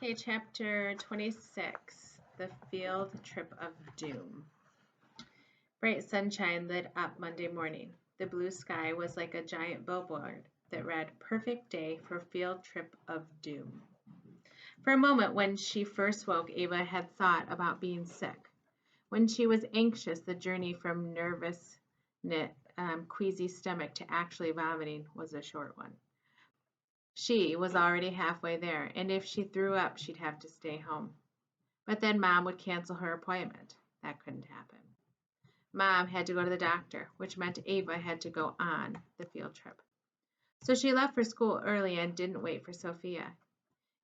Okay, chapter 26, The Field Trip of Doom. Bright sunshine lit up Monday morning. The blue sky was like a giant billboard that read, "Perfect day for field trip of doom." For a moment when she first woke, Ava had thought about being sick. When she was anxious, the journey from nervous, queasy stomach to actually vomiting was a short one. She was already halfway there, and if she threw up, she'd have to stay home. But then Mom would cancel her appointment. That couldn't happen. Mom had to go to the doctor, which meant Ava had to go on the field trip. So she left for school early and didn't wait for Sophia.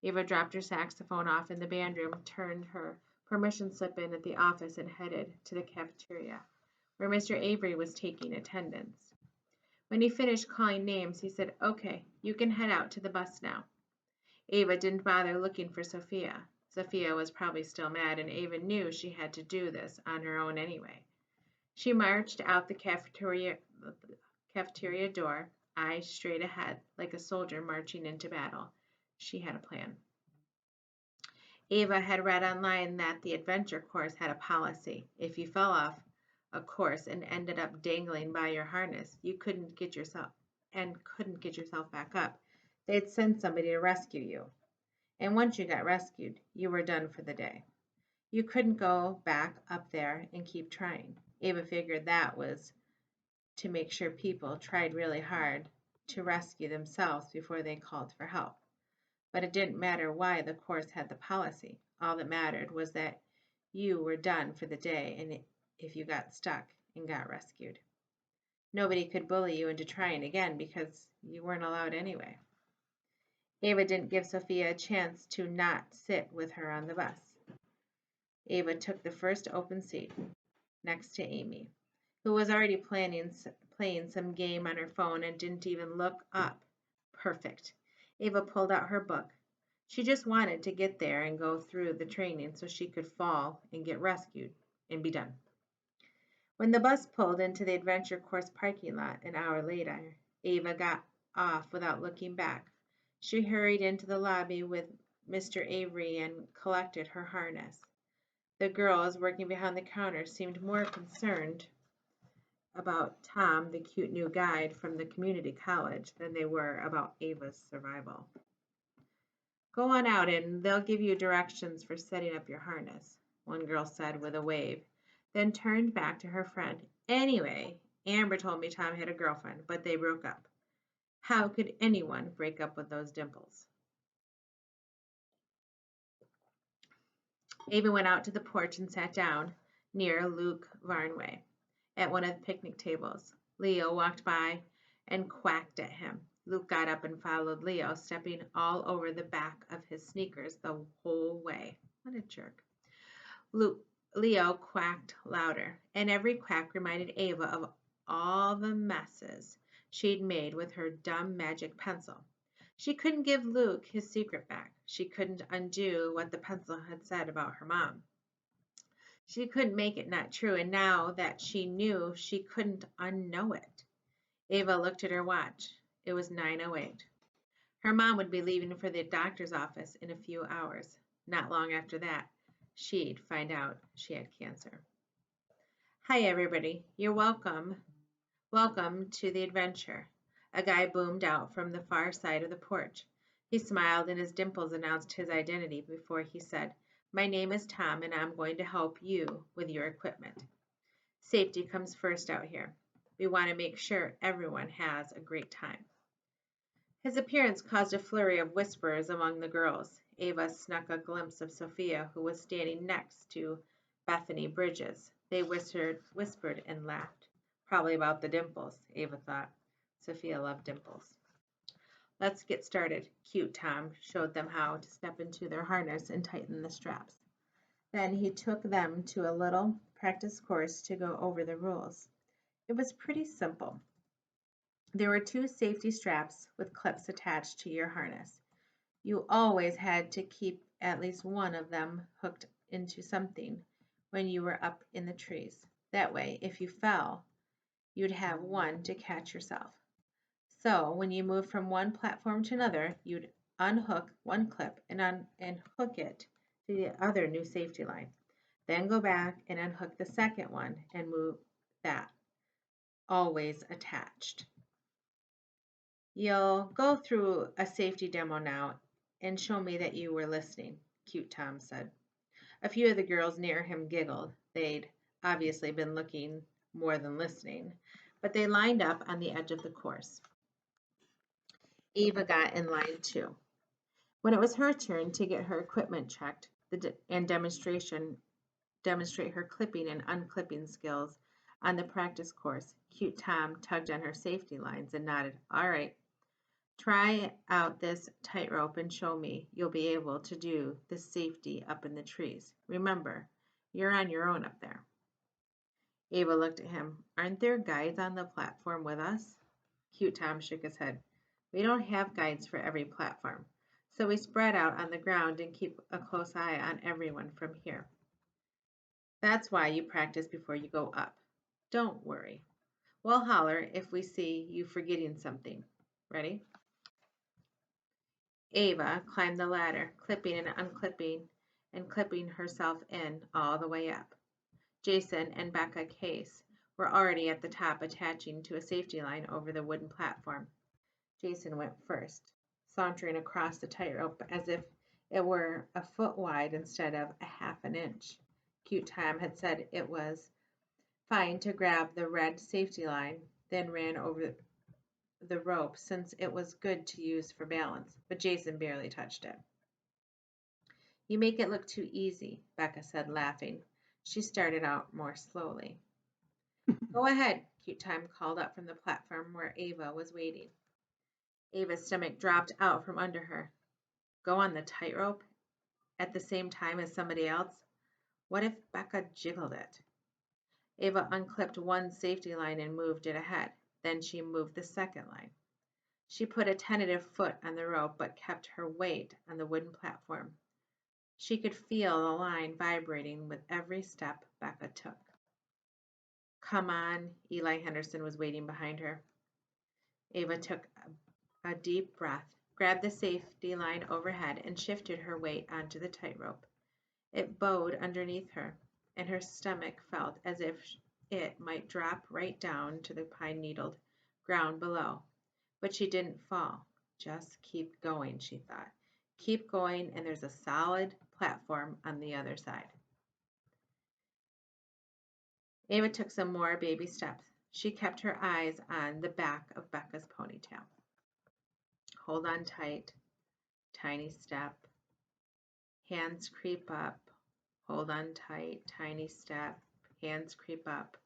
Ava dropped her saxophone off in the band room, turned her permission slip in at the office, and headed to the cafeteria, where Mr. Avery was taking attendance. When he finished calling names, he said, "Okay, you can head out to the bus now." Ava didn't bother looking for Sophia. Sophia was probably still mad, and Ava knew she had to do this on her own anyway. She marched out the cafeteria door, eyes straight ahead, like a soldier marching into battle. She had a plan. Ava had read online that the adventure course had a policy. If you fell off a course and ended up dangling by your harness, you couldn't get yourself back up. They'd send somebody to rescue you. And once you got rescued, you were done for the day. You couldn't go back up there and keep trying. Ava figured that was to make sure people tried really hard to rescue themselves before they called for help. But it didn't matter why the course had the policy. All that mattered was that you were done for the day and if you got stuck and got rescued. Nobody could bully you into trying again because you weren't allowed anyway. Ava didn't give Sophia a chance to not sit with her on the bus. Ava took the first open seat next to Amy, who was already playing some game on her phone and didn't even look up. Perfect. Ava pulled out her book. She just wanted to get there and go through the training so she could fall and get rescued and be done. When the bus pulled into the adventure course parking lot an hour later, Ava got off without looking back. She hurried into the lobby with Mr. Avery and collected her harness. The girls working behind the counter seemed more concerned about Tom, the cute new guide from the community college, than they were about Ava's survival. "Go on out and they'll give you directions for setting up your harness," one girl said with a wave, then turned back to her friend. "Anyway, Amber told me Tom had a girlfriend, but they broke up. How could anyone break up with those dimples?" Ava went out to the porch and sat down near Luke Varnway at one of the picnic tables. Leo walked by and quacked at him. Luke got up and followed Leo, stepping all over the back of his sneakers the whole way. What a jerk. Leo quacked louder, and every quack reminded Ava of all the messes she'd made with her dumb magic pencil. She couldn't give Luke his secret back. She couldn't undo what the pencil had said about her mom. She couldn't make it not true, and now that she knew, she couldn't unknow it. Ava looked at her watch. It was 9:08. Her mom would be leaving for the doctor's office in a few hours. Not long after that, she'd find out she had cancer. "Hi, everybody. You're welcome. Welcome to the adventure," a guy boomed out from the far side of the porch. He smiled and his dimples announced his identity before he said, "My name is Tom and I'm going to help you with your equipment. Safety comes first out here. We want to make sure everyone has a great time." His appearance caused a flurry of whispers among the girls. Ava snuck a glimpse of Sophia, who was standing next to Bethany Bridges. They whispered and laughed. Probably about the dimples, Ava thought. Sophia loved dimples. "Let's get started." Cute Tom showed them how to step into their harness and tighten the straps. Then he took them to a little practice course to go over the rules. It was pretty simple. There were 2 safety straps with clips attached to your harness. You always had to keep at least one of them hooked into something when you were up in the trees. That way, if you fell, you'd have one to catch yourself. So when you moved from one platform to another, you'd unhook one clip and hook it to the other new safety line. Then go back and unhook the second one and move that, always attached. You'll go through a safety demo now and show me that you were listening, Cute Tom said. A few of the girls near him giggled. They'd obviously been looking more than listening, but they lined up on the edge of the course. Ava got in line too. When it was her turn to get her equipment checked and demonstrate her clipping and unclipping skills on the practice course, Cute Tom tugged on her safety lines and nodded. All right, try out this tightrope and show me you'll be able to do the safety up in the trees. Remember, you're on your own up there. Ava looked at him. Aren't there guides on the platform with us? Cute Tom shook his head. We don't have guides for every platform, so we spread out on the ground and keep a close eye on everyone from here. That's why you practice before you go up. Don't worry. We'll holler if we see you forgetting something. Ready? Ava climbed the ladder, clipping and unclipping and clipping herself in all the way up. Jason and Becca Case were already at the top, attaching to a safety line over the wooden platform. Jason went first, sauntering across the tightrope as if it were a foot wide instead of a half an inch. Cute Tom had said it was fine to grab the red safety line, then ran over the rope since it was good to use for balance, but Jason barely touched it. You make it look too easy, Becca said, laughing. She started out more slowly. Go ahead, Cute Tom called up from the platform where Ava was waiting. Ava's stomach dropped out from under her. Go on the tightrope at the same time as somebody else? What if Becca jiggled it? Ava unclipped one safety line and moved it ahead. Then she moved the second line. She put a tentative foot on the rope but kept her weight on the wooden platform. She could feel the line vibrating with every step Becca took. Come on, Eli Henderson was waiting behind her. Ava took a deep breath, grabbed the safety line overhead, and shifted her weight onto the tightrope. It bowed underneath her, and her stomach felt as if it might drop right down to the pine-needled ground below. But she didn't fall. Just keep going, she thought. Keep going, and there's a solid platform on the other side. Ava took some more baby steps. She kept her eyes on the back of Becca's ponytail. Hold on tight. Tiny step. Hands creep up. Hold on tight. Tiny step. Hands creep up.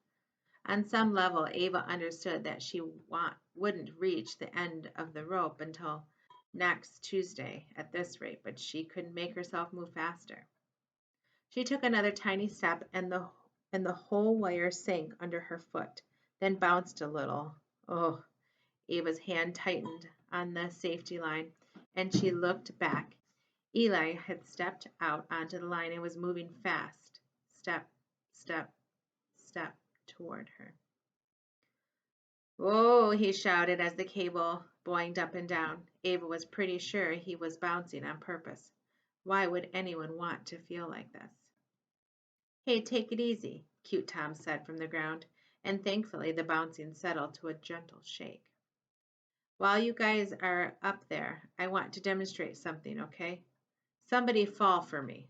On some level, Ava understood that she wouldn't reach the end of the rope until next Tuesday at this rate, but she could make herself move faster. She took another tiny step, and the whole wire sank under her foot, then bounced a little. Oh, Ava's hand tightened on the safety line, and she looked back. Eli had stepped out onto the line and was moving fast, step, step, step toward her. Whoa, he shouted as the cable boinged up and down. Ava was pretty sure he was bouncing on purpose. Why would anyone want to feel like this? Hey, take it easy, Cute Tom said from the ground, and thankfully the bouncing settled to a gentle shake. While you guys are up there, I want to demonstrate something, okay? Somebody fall for me.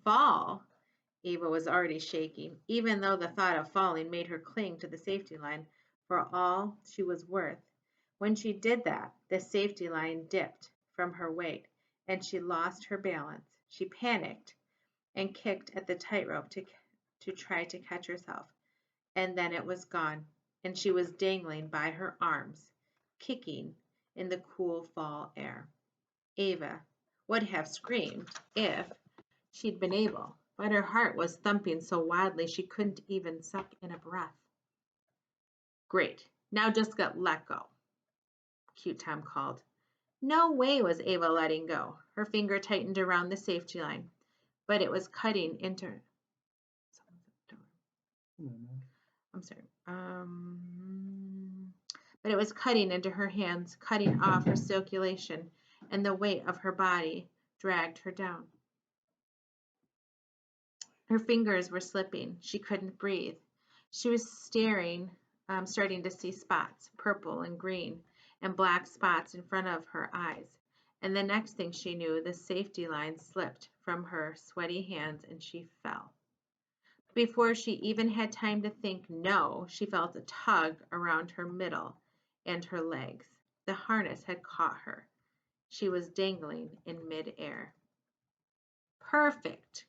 Fall? Ava was already shaking, even though the thought of falling made her cling to the safety line for all she was worth. When she did that, the safety line dipped from her weight, and she lost her balance. She panicked and kicked at the tightrope to try to catch herself, and then it was gone, and she was dangling by her arms, kicking in the cool fall air. Ava would have screamed if she'd been able, but her heart was thumping so wildly she couldn't even suck in a breath. Great, now just let go, Cute Tom called. No way was Ava letting go. Her finger tightened around the safety line, but it was cutting into but it was cutting into her hands, cutting off her circulation, and the weight of her body dragged her down. Her fingers were slipping. She couldn't breathe. She was starting to see spots, purple and green, and black spots in front of her eyes. And the next thing she knew, the safety line slipped from her sweaty hands and she fell. Before she even had time to think no, she felt a tug around her middle and her legs. The harness had caught her. She was dangling in midair. Perfect,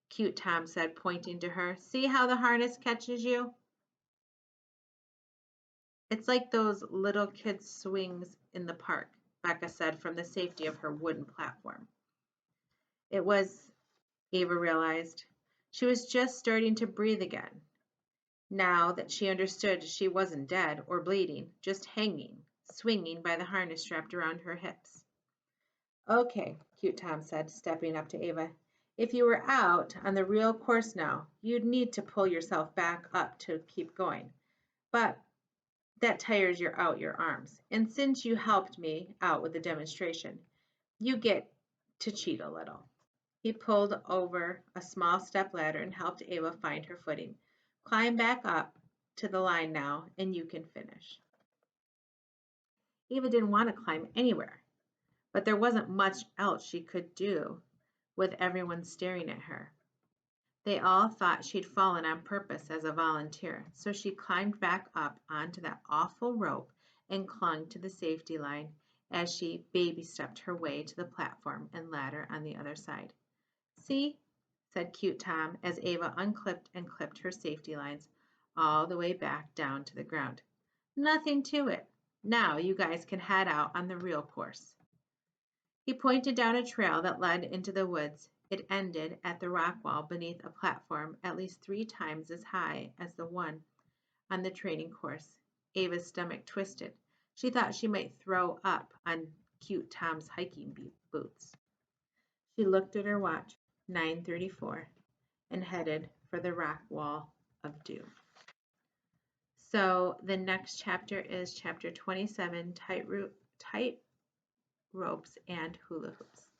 Cute Tom said, pointing to her. See how the harness catches you? It's like those little kids' swings in the park, Becca said from the safety of her wooden platform. It was, Ava realized. She was just starting to breathe again. Now that she understood she wasn't dead or bleeding, just hanging, swinging by the harness strapped around her hips. Okay, Cute Tom said, stepping up to Ava. If you were out on the real course now, you'd need to pull yourself back up to keep going. But that tires your arms. And since you helped me out with the demonstration, you get to cheat a little. He pulled over a small step ladder and helped Ava find her footing. Climb back up to the line now, and you can finish. Ava didn't want to climb anywhere, but there wasn't much else she could do with everyone staring at her. They all thought she'd fallen on purpose as a volunteer, so she climbed back up onto that awful rope and clung to the safety line as she baby-stepped her way to the platform and ladder on the other side. See, said Cute Tom as Ava unclipped and clipped her safety lines all the way back down to the ground. Nothing to it. Now you guys can head out on the real course. He pointed down a trail that led into the woods. It ended at the rock wall beneath a platform at least 3 times as high as the one on the training course. Ava's stomach twisted. She thought she might throw up on Cute Tom's hiking boots. She looked at her watch, 9:34, and headed for the rock wall of doom. So the next chapter is chapter 27, tight ropes and hula hoops.